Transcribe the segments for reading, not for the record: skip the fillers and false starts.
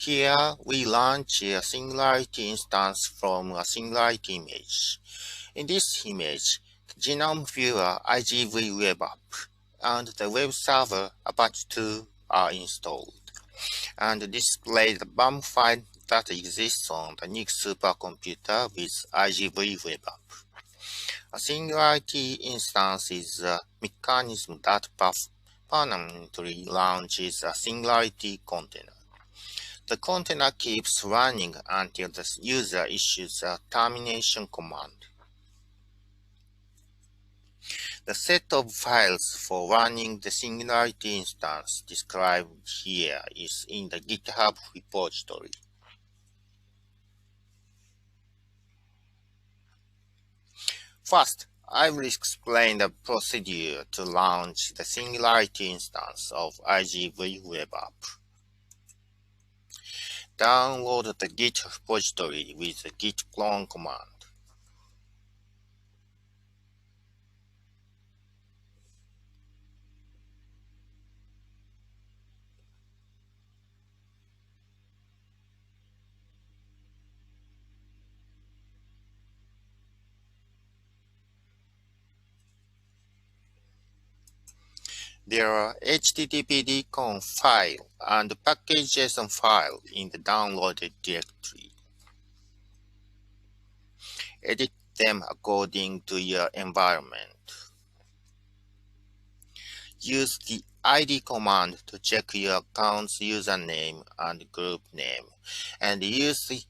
Here we launch a singularity instance from a singularity image. In this image, the genome viewer IGV web app and the web server Apache 2 are installed and display the BAM file that exists on the NIG Supercomputer with IGV web app. A singularity instance is a mechanism that permanently launches a singularity container. The container keeps running until the user issues a termination command. The set of files for running the singularity instance described here is in the GitHub repository. First, I will explain the procedure to launch the singularity instance of IGV web app. Download the Git repository with the git clone command. There are httpd-conf file and package.json file in the downloaded directory. Edit them according to your environment. Use the id command to check your account's username and group name, and use the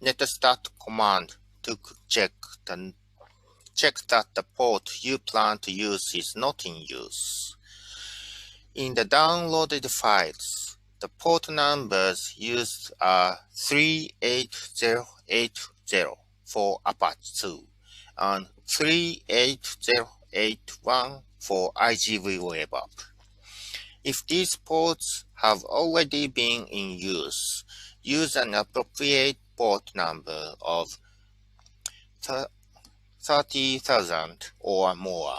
netstat command to check that the port you plan to use is not in use. In the downloaded files, the port numbers used are 38080 for Apache 2 and 38081 for IGV web app. If these ports have already been in use, use an appropriate port number of 30,000 or more.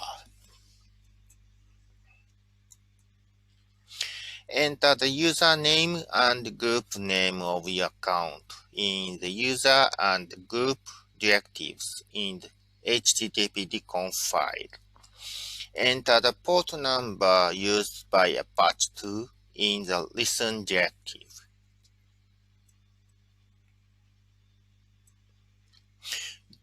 Enter the username and group name of your account in the user and group directives in the httpd-conf file. Enter the port number used by Apache 2 in the listen directive.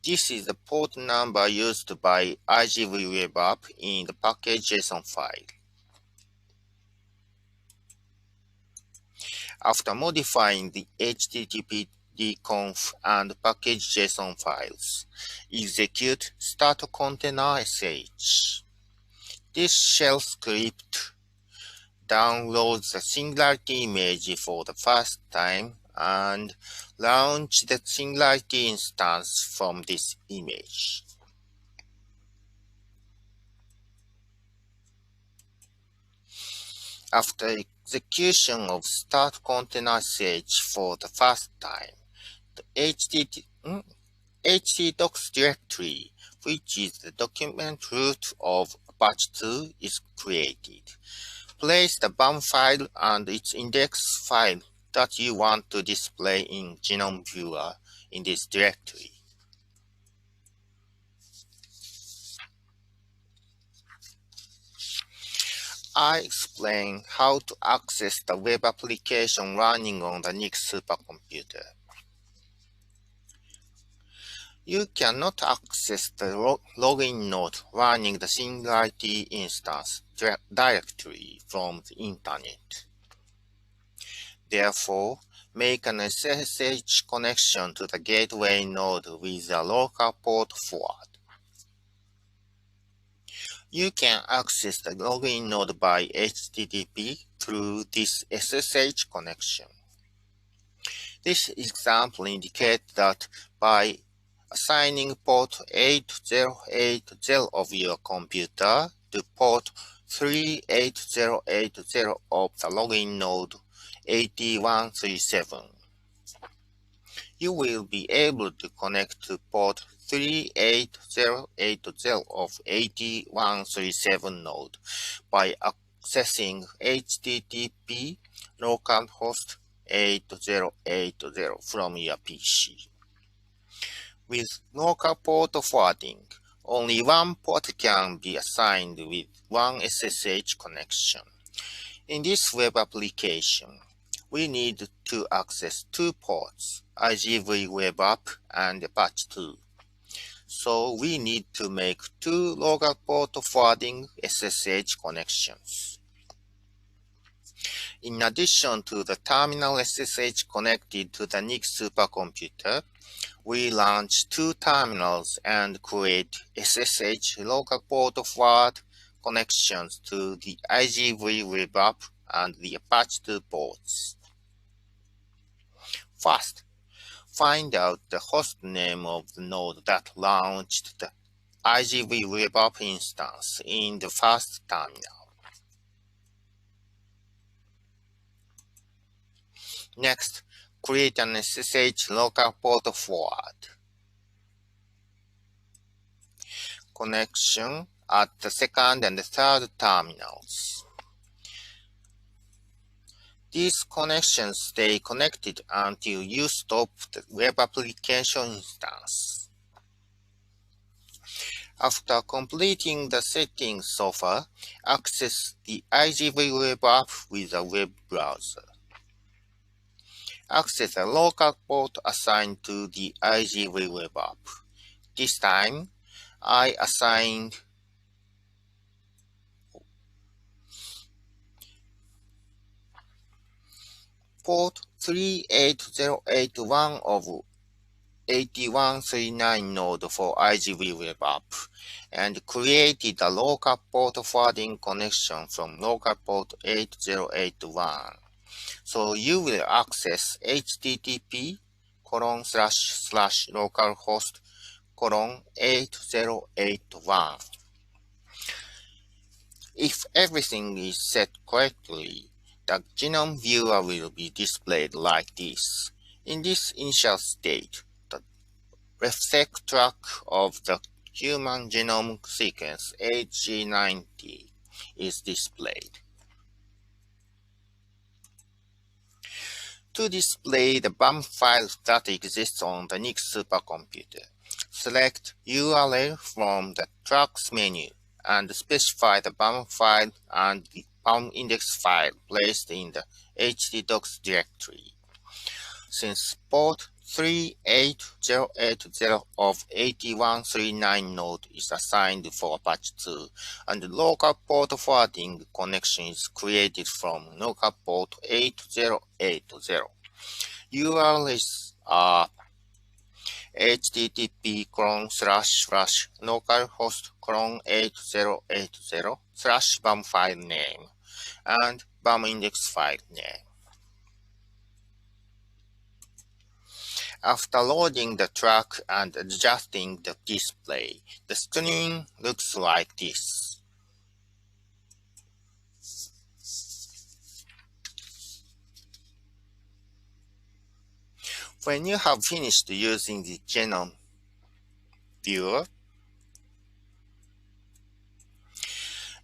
This is the port number used by IGV web app in the package.json file. After modifying the httpd-conf and package.json files, execute start container sh. This shell script downloads the singularity image for the first time and launch the singularity instance from this image. After execution of start container sh for the first time, the htdocs directory, which is the document root of Apache 2, is created. Place the BAM file and its index file that you want to display in Genome Viewer in this directory. I explain how to access the web application running on the NIG Supercomputer. You cannot access the login node running the singularity instance directly from the internet. Therefore, make an SSH connection to the gateway node with a local port forward. You can access the login node by HTTP through this SSH connection. This example indicates that by assigning port 8080 of your computer to port 38080 of the login node 8137, you will be able to connect to port 38080 of 8137 node by accessing HTTP localhost 8080 from your PC. With local port forwarding, only one port can be assigned with one SSH connection. In this web application, we need to access two ports, IGV Web App and Patch 2. So we need to make two local port forwarding SSH connections. In addition to the terminal SSH connected to the NIG Supercomputer, we launch two terminals and create SSH local port forward connections to the IGV Web App and the Patch 2 ports. First, find out the host name of the node that launched the IGV Web App instance in the first terminal. Next, create an SSH local port forward connection at the second and third terminals. These connections stay connected until you stop the web application instance. After completing the settings so far, access the IGV Web App with a web browser. Access a local port assigned to the IGV Web App. This time, I assigned port 38081 of 8139 node for IGV Web App and created a local port forwarding connection from local port 8081. So you will access http://localhost:8081. If everything is set correctly, the genome viewer will be displayed like this. In this initial state, the refsec track of the human genome sequence HG90 is displayed. To display the BAM file that exists on the NIG Supercomputer, select URL from the Tracks menu and specify the BAM file and the BAM index file placed in the htdocs directory. Since port 38080 of 8139 node is assigned for patch 2 and the local port forwarding connection is created from local port 8080, URLs are http://localhost:8080/BAM file name and BAM index file name. After loading the track and adjusting the display, the screen looks like this. When you have finished using the genome viewer,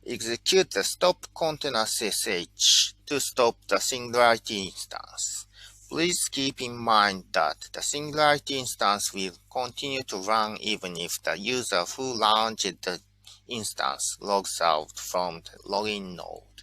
execute the stop container SSH to stop the singularity instance. Please keep in mind that the singularity instance will continue to run even if the user who launched the instance logs out from the login node.